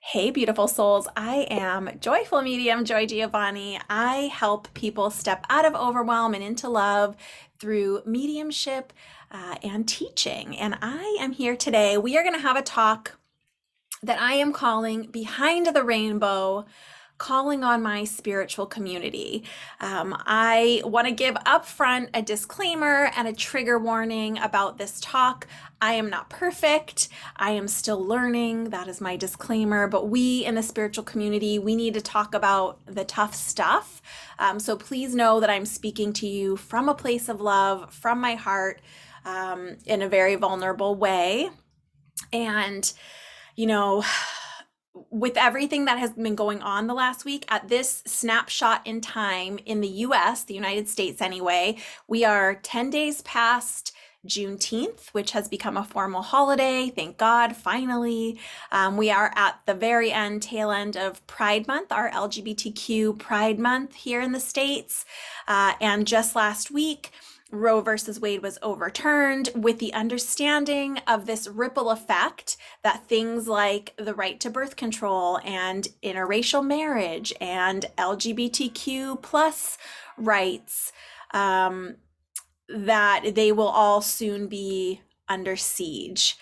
Hey, beautiful souls. I am Joyful Medium Joy Giovanni. I help people step out of overwhelm and into love through mediumship and teaching. And I am here today. We are going to have a talk that I am calling Behind the Rainbow, calling on my spiritual community. I want to give upfront a disclaimer and a trigger warning about this talk. I am not perfect. I am still learning. That is my disclaimer. But we in the spiritual community, we need to talk about the tough stuff. So please know that I'm speaking to you from a place of love, from my heart, in a very vulnerable way. And you know, with everything that has been going on the last week, at this snapshot in time in the US, the United States anyway, we are 10 days past Juneteenth, which has become a formal holiday. Thank God, finally. We are at the very end, tail end of Pride Month, our LGBTQ Pride Month here in the States. And just last week, Roe versus Wade was overturned with the understanding of this ripple effect that things like the right to birth control and interracial marriage and LGBTQ plus rights, that they will all soon be under siege.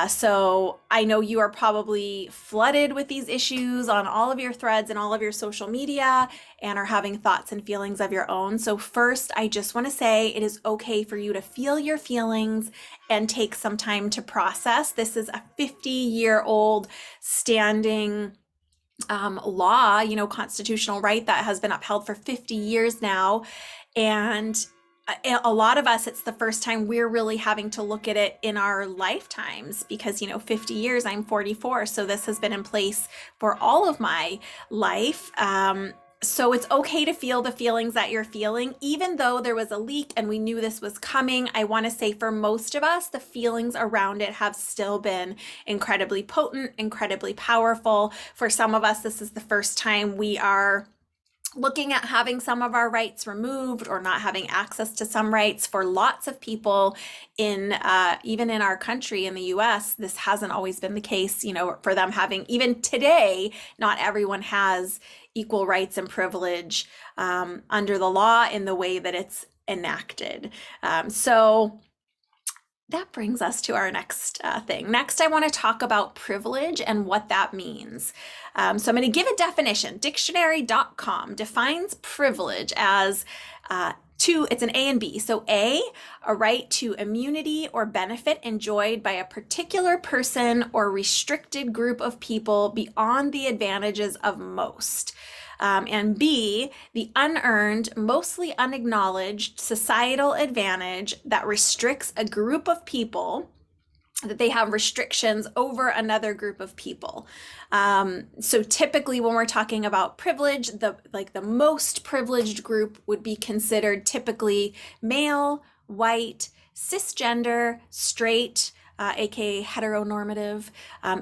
So I know you are probably flooded with these issues on all of your threads and all of your social media and are having thoughts and feelings of your own. So first, I just want to say it is okay for you to feel your feelings and take some time to process. This is a 50-year-old standing law, constitutional right that has been upheld for 50 years now. And a lot of us, it's the first time we're really having to look at it in our lifetimes because, 50 years, I'm 44. So this has been in place for all of my life. So it's okay to feel the feelings that you're feeling, even though there was a leak and we knew this was coming. I want to say for most of us, the feelings around it have still been incredibly potent, incredibly powerful. For some of us, this is the first time we are looking at having some of our rights removed or not having access to some rights. For lots of people in even in our country, in the US, this hasn't always been the case, for them having, even today, not everyone has equal rights and privilege under the law in the way that it's enacted. So that brings us to our next thing. Next, I want to talk about privilege and what that means. So I'm going to give a definition. Dictionary.com defines privilege as it's an A and B. So A right to immunity or benefit enjoyed by a particular person or restricted group of people beyond the advantages of most. And B, the unearned, mostly unacknowledged societal advantage that restricts a group of people, that they have restrictions over another group of people. So typically when we're talking about privilege, the most privileged group would be considered typically male, white, cisgender, straight, aka heteronormative,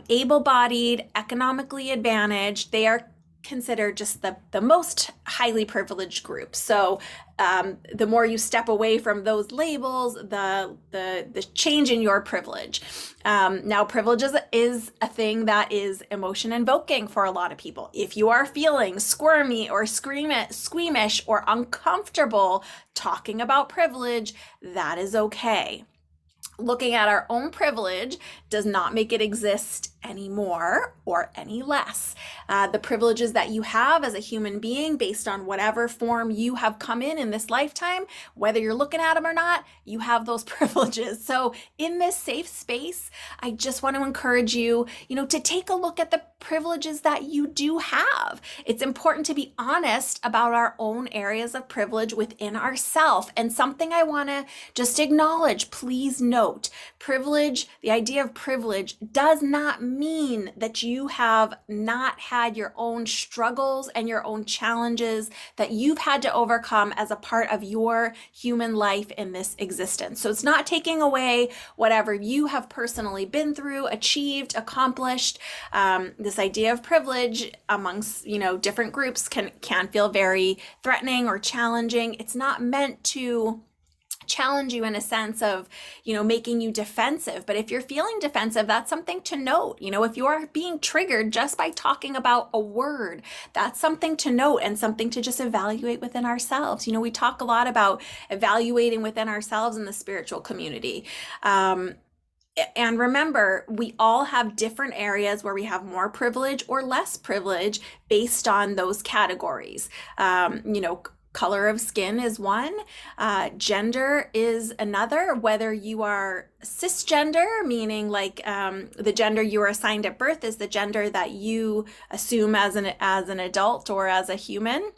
able-bodied, economically advantaged. They are considered just the most highly privileged group. So the more you step away from those labels, the change in your privilege. Now, privilege is a thing that is emotion invoking for a lot of people. If you are feeling squirmy or squeamish or uncomfortable talking about privilege, that is okay. Looking at our own privilege does not make it exist any more or any less. The privileges that you have as a human being, based on whatever form you have come in this lifetime, whether you're looking at them or not, you have those privileges. So in this safe space, I just want to encourage you, to take a look at the privileges that you do have. It's important to be honest about our own areas of privilege within ourselves. And something I want to just acknowledge, please note, privilege, the idea of privilege does not mean that you have not had your own struggles and your own challenges that you've had to overcome as a part of your human life in this existence. So it's not taking away whatever you have personally been through, achieved, accomplished. This idea of privilege amongst, different groups can feel very threatening or challenging. It's not meant to challenge you in a sense of, making you defensive. But if you're feeling defensive, that's something to note. If you are being triggered just by talking about a word, that's something to note and something to just evaluate within ourselves. We talk a lot about evaluating within ourselves in the spiritual community. And remember, we all have different areas where we have more privilege or less privilege based on those categories. Color of skin is one, gender is another, whether you are cisgender, meaning like the gender you are assigned at birth is the gender that you assume as an adult or as a human.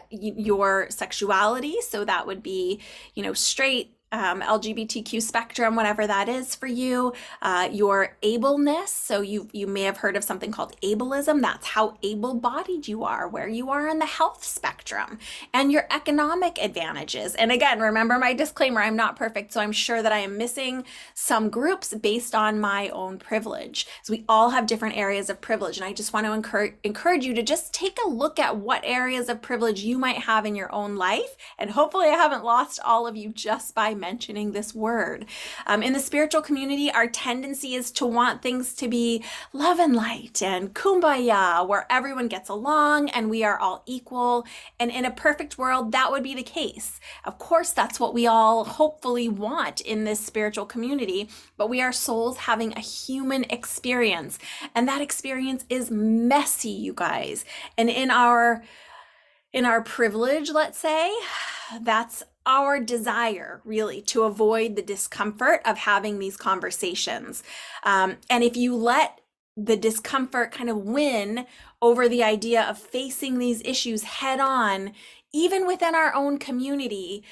Your sexuality, so that would be, straight, LGBTQ spectrum, whatever that is for you, your ableness. So you may have heard of something called ableism. That's how able-bodied you are, where you are on the health spectrum, and your economic advantages. And again, remember my disclaimer, I'm not perfect, so I'm sure that I am missing some groups based on my own privilege. So we all have different areas of privilege, and I just want to encourage you to just take a look at what areas of privilege you might have in your own life. And hopefully I haven't lost all of you just by mentioning this word. In the spiritual community, our tendency is to want things to be love and light and kumbaya, where everyone gets along and we are all equal. And in a perfect world, that would be the case. Of course, that's what we all hopefully want in this spiritual community, but we are souls having a human experience. And that experience is messy, you guys. And in our privilege, let's say, that's our desire, really, to avoid the discomfort of having these conversations. And if you let the discomfort kind of win over the idea of facing these issues head on, even within our own community,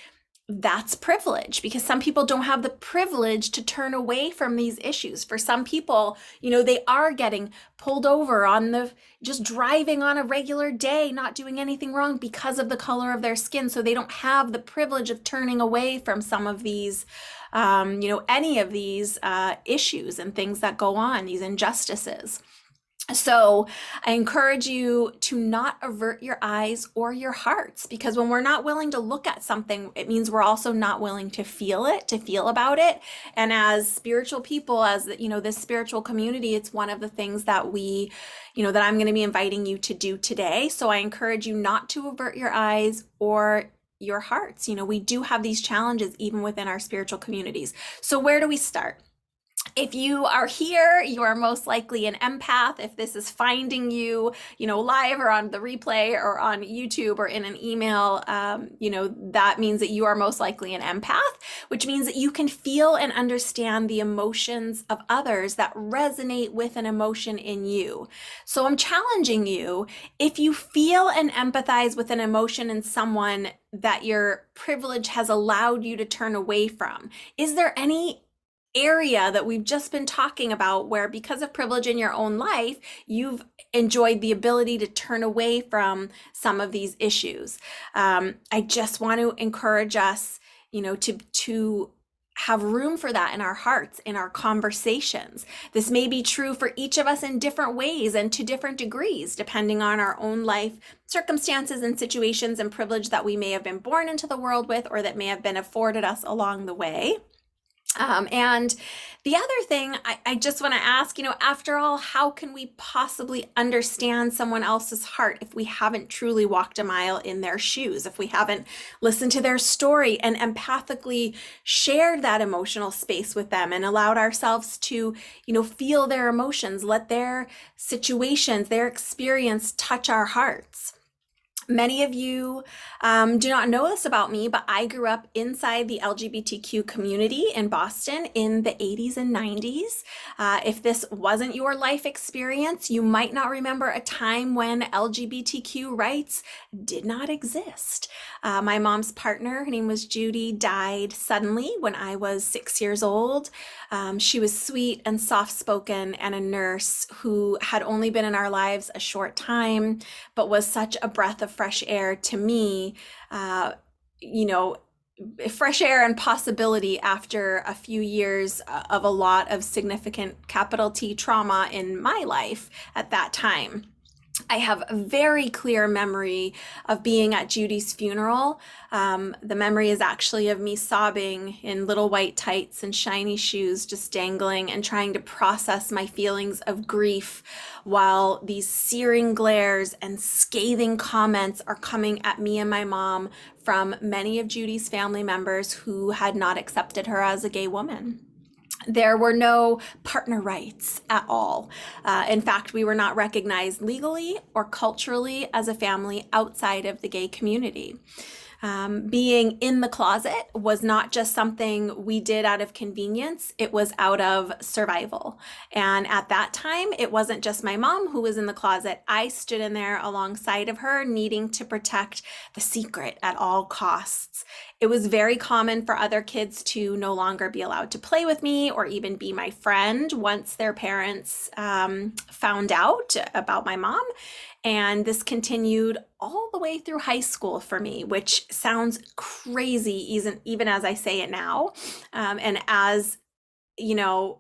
that's privilege, because some people don't have the privilege to turn away from these issues. For some people, they are getting pulled over on just driving on a regular day, not doing anything wrong because of the color of their skin. So they don't have the privilege of turning away from some of these, any of these issues and things that go on, these injustices. So I encourage you to not avert your eyes or your hearts, because when we're not willing to look at something, it means we're also not willing to feel it, to feel about it. And as spiritual people, as this spiritual community, it's one of the things that that I'm going to be inviting you to do today. So I encourage you not to avert your eyes or your hearts. We do have these challenges even within our spiritual communities. So where do we start? If you are here, you are most likely an empath. If this is finding you, live or on the replay or on YouTube or in an email, that means that you are most likely an empath, which means that you can feel and understand the emotions of others that resonate with an emotion in you. So I'm challenging you, if you feel and empathize with an emotion in someone that your privilege has allowed you to turn away from, is there any area that we've just been talking about where, because of privilege in your own life, you've enjoyed the ability to turn away from some of these issues? I just want to encourage us, to have room for that in our hearts, in our conversations. This may be true for each of us in different ways and to different degrees, depending on our own life circumstances and situations and privilege that we may have been born into the world with, or that may have been afforded us along the way. And the other thing I just want to ask, after all, how can we possibly understand someone else's heart if we haven't truly walked a mile in their shoes, if we haven't listened to their story and empathically shared that emotional space with them and allowed ourselves to, feel their emotions, let their situations, their experience touch our hearts? Many of you do not know this about me, but I grew up inside the LGBTQ community in Boston in the 80s and 90s. If this wasn't your life experience, you might not remember a time when LGBTQ rights did not exist. My mom's partner, her name was Judy, died suddenly when I was 6 years old. She was sweet and soft-spoken and a nurse who had only been in our lives a short time, but was such a breath of fresh air to me, fresh air and possibility after a few years of a lot of significant capital T trauma in my life at that time. I have a very clear memory of being at Judy's funeral. The memory is actually of me sobbing in little white tights and shiny shoes, just dangling and trying to process my feelings of grief while these searing glares and scathing comments are coming at me and my mom from many of Judy's family members who had not accepted her as a gay woman. There were no partner rights at all. In fact, we were not recognized legally or culturally as a family outside of the gay community. Being in the closet was not just something we did out of convenience, it was out of survival. And at that time, it wasn't just my mom who was in the closet. I stood in there alongside of her, needing to protect the secret at all costs. It was very common for other kids to no longer be allowed to play with me or even be my friend once their parents found out about my mom. And this continued all the way through high school for me, which sounds crazy, even as I say it now. And as you know,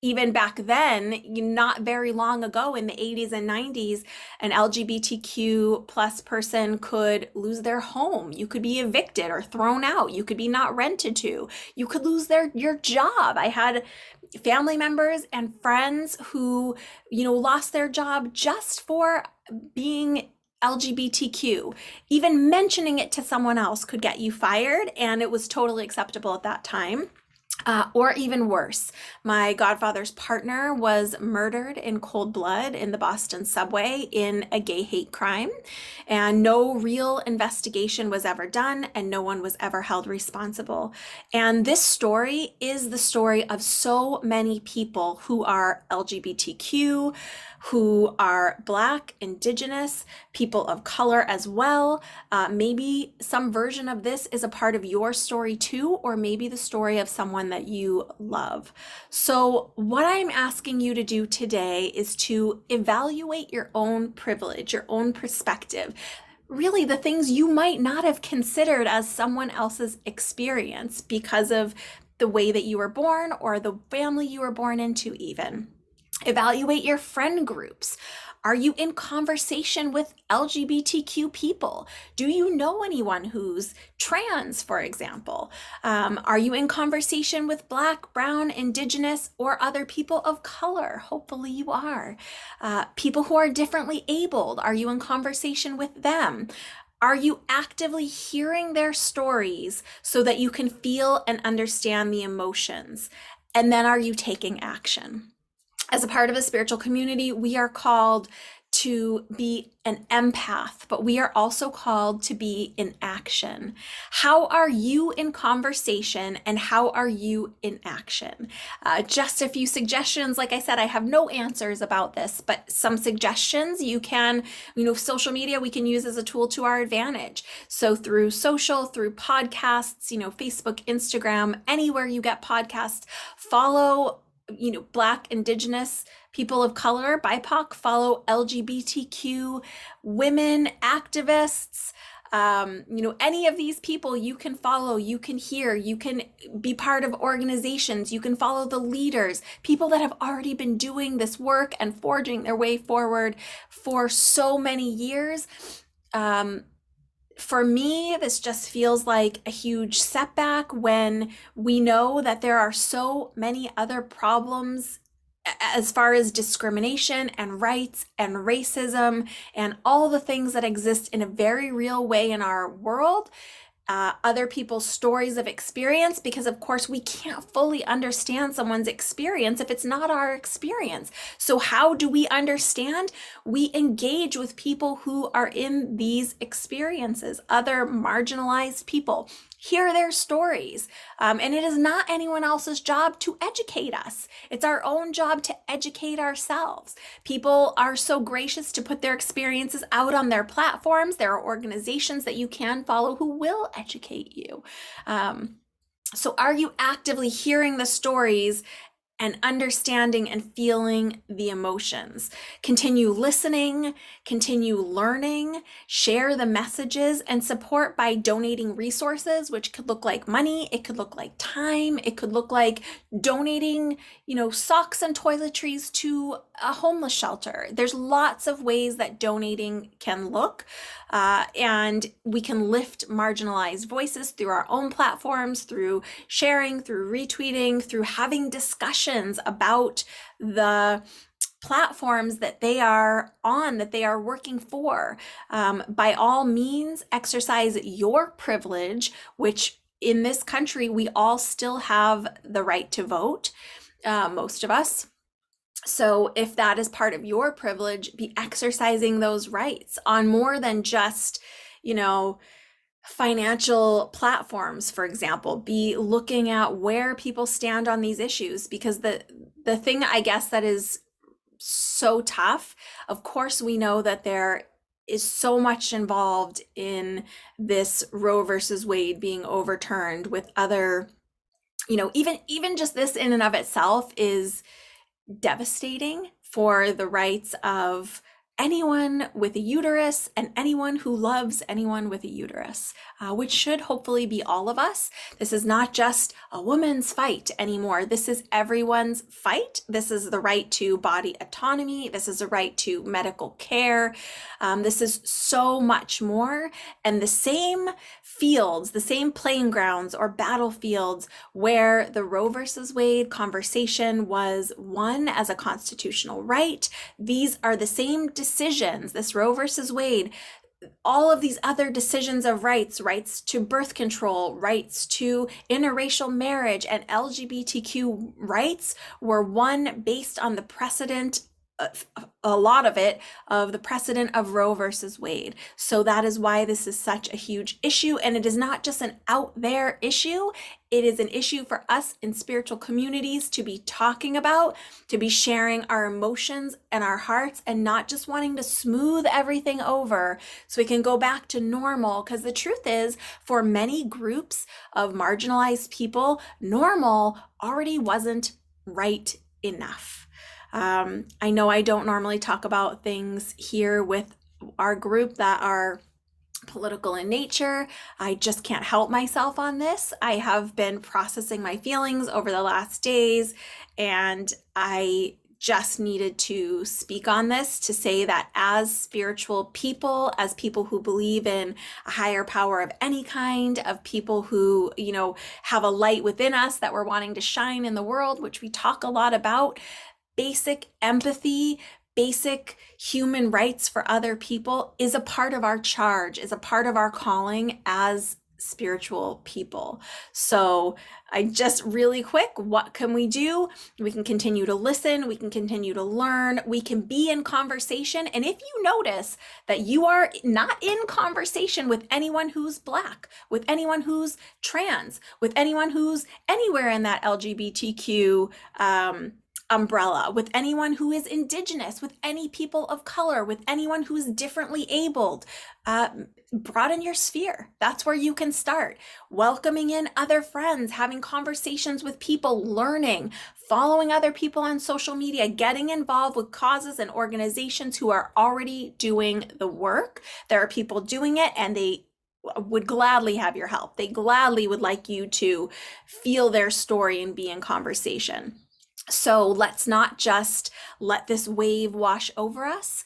even back then, not very long ago in the 80s and 90s, an LGBTQ plus person could lose their home. You could be evicted or thrown out. You could be not rented to. You could lose your job. I had family members and friends who, lost their job just for being LGBTQ. Even mentioning it to someone else could get you fired, and it was totally acceptable at that time. Or even worse, my godfather's partner was murdered in cold blood in the Boston subway in a gay hate crime, and no real investigation was ever done, and no one was ever held responsible. And this story is the story of so many people who are LGBTQ, who are Black, Indigenous, people of color as well. Maybe some version of this is a part of your story too, or maybe the story of someone that you love. So what I'm asking you to do today is to evaluate your own privilege, your own perspective. Really, the things you might not have considered as someone else's experience because of the way that you were born or the family you were born into even. Evaluate your friend groups. Are you in conversation with LGBTQ people? Do you know anyone who's trans, for example? Are you in conversation with Black, Brown, Indigenous, or other people of color? Hopefully you are. People who are differently abled, are you in conversation with them? Are you actively hearing their stories so that you can feel and understand the emotions? And then are you taking action? As a part of a spiritual community, we are called to be an empath, but we are also called to be in action. How are you in conversation and how are you in action? Just a few suggestions. Like I said, I have no answers about this, but some suggestions you can, social media we can use as a tool to our advantage. So through social, through podcasts, Facebook, Instagram, anywhere you get podcasts, follow Black, Indigenous, people of color, BIPOC, follow LGBTQ women activists. Any of these people you can follow, you can hear, you can be part of organizations, you can follow the leaders, people that have already been doing this work and forging their way forward for so many years. For me, this just feels like a huge setback when we know that there are so many other problems as far as discrimination and rights and racism and all the things that exist in a very real way in our world. Other people's stories of experience, because of course we can't fully understand someone's experience if it's not our experience. So how do we understand? We engage with people who are in these experiences, other marginalized people. Hear their stories. And it is not anyone else's job to educate us. It's our own job to educate ourselves. People are so gracious to put their experiences out on their platforms. There are organizations that you can follow who will educate you. So are you actively hearing the stories and understanding and feeling the emotions. Continue listening, continue learning, share the messages, and support by donating resources, which could look like money, it could look like time, it could look like donating, socks and toiletries to a homeless shelter. There's lots of ways that donating can look. And we can lift marginalized voices through our own platforms, through sharing, through retweeting, through having discussions about the platforms that they are on, that they are working for. By all means, exercise your privilege, which in this country, we all still have the right to vote, most of us. So if that is part of your privilege, be exercising those rights on more than just, financial platforms, for example. Be looking at where people stand on these issues, because the thing, I guess, that is so tough, of course, we know that there is so much involved in this Roe versus Wade being overturned, with other, even just this in and of itself is devastating for the rights of anyone with a uterus and anyone who loves anyone with a uterus, which should hopefully be all of us. This is not just a woman's fight anymore. This is everyone's fight. This is the right to body autonomy. This is the right to medical care. This is so much more. And the same fields, the same playing grounds or battlefields where the Roe versus Wade conversation was won as a constitutional right, these are the same decisions, this Roe versus Wade, all of these other decisions of rights to birth control, rights to interracial marriage, and LGBTQ rights were won based on the precedent, a lot of it, of the precedent of Roe versus Wade. So that is why this is such a huge issue. And it is not just an out there issue. It is an issue for us in spiritual communities to be talking about, to be sharing our emotions and our hearts, and not just wanting to smooth everything over so we can go back to normal. Because the truth is, for many groups of marginalized people, normal already wasn't right enough. I know I don't normally talk about things here with our group that are political in nature. I just can't help myself on this. I have been processing my feelings over the last days, and I just needed to speak on this to say that as spiritual people, as people who believe in a higher power of any kind, of people who, have a light within us that we're wanting to shine in the world, which we talk a lot about, basic empathy, basic human rights for other people is a part of our charge, is a part of our calling as spiritual people. So I just really quick, what can we do? We can continue to listen, we can continue to learn, we can be in conversation. And if you notice that you are not in conversation with anyone who's Black, with anyone who's trans, with anyone who's anywhere in that LGBTQ umbrella, with anyone who is Indigenous, with any people of color, with anyone who is differently abled, broaden your sphere. That's where you can start. Welcoming in other friends, having conversations with people, learning, following other people on social media, getting involved with causes and organizations who are already doing the work. There are people doing it, and they would gladly have your help. They gladly would like you to feel their story and be in conversation. So let's not just let this wave wash over us.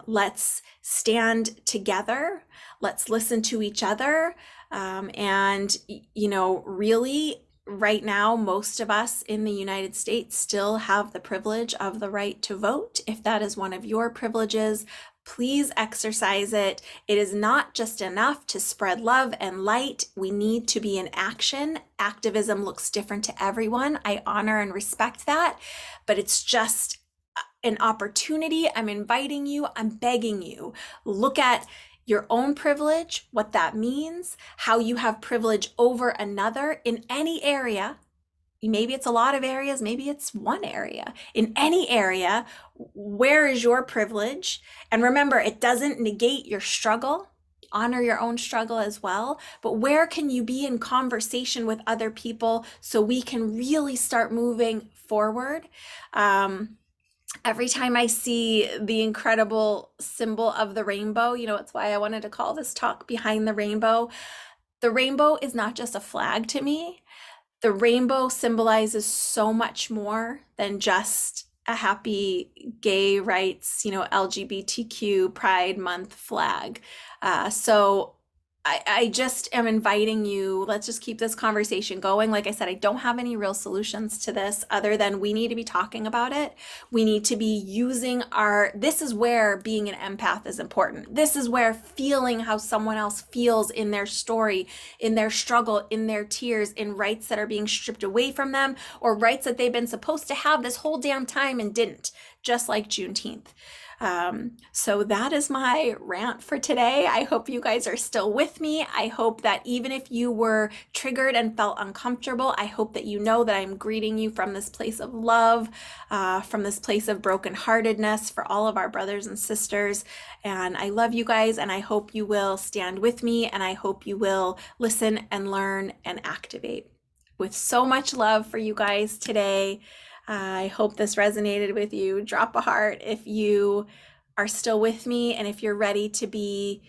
Let's stand together. Let's listen to each other. And, really, right now, most of us in the United States still have the privilege of the right to vote. If that is one of your privileges, please exercise it. It is not just enough to spread love and light. We need to be in action. Activism looks different to everyone. I honor and respect that, but it's just an opportunity. I'm inviting you, I'm begging you, look at your own privilege, what that means, how you have privilege over another in any area. Maybe it's a lot of areas, maybe it's one area. In any area, where is your privilege? And remember, it doesn't negate your struggle. honor your own struggle as well, but where can you be in conversation with other people so we can really start moving forward? Every time I see the incredible symbol of the rainbow, it's why I wanted to call this talk Behind the Rainbow. The rainbow is not just a flag to me. The rainbow symbolizes so much more than just a happy gay rights, LGBTQ Pride Month flag. So I just am inviting you, let's just keep this conversation going. Like I said, I don't have any real solutions to this other than we need to be talking about it. We need to be using this is where being an empath is important. This is where feeling how someone else feels in their story, in their struggle, in their tears, in rights that are being stripped away from them, or rights that they've been supposed to have this whole damn time and didn't, just like Juneteenth. So that is my rant for today. I hope you guys are still with me. I hope that even if you were triggered and felt uncomfortable, I hope that you know that I'm greeting you from this place of love, from this place of brokenheartedness for all of our brothers and sisters. And I love you guys, and I hope you will stand with me, and I hope you will listen and learn and activate. With so much love for you guys today. I hope this resonated with you. Drop a heart if you are still with me and if you're ready to be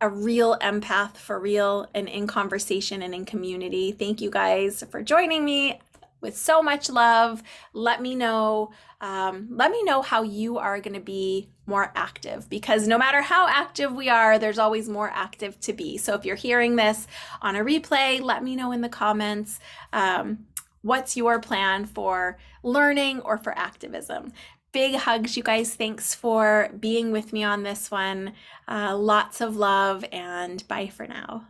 a real empath for real and in conversation and in community. Thank you guys for joining me with so much love. Let me know how you are going to be more active, because no matter how active we are, there's always more active to be. So if you're hearing this on a replay, let me know in the comments. What's your plan for learning or for activism? Big hugs, you guys. Thanks for being with me on this one. Lots of love, and bye for now.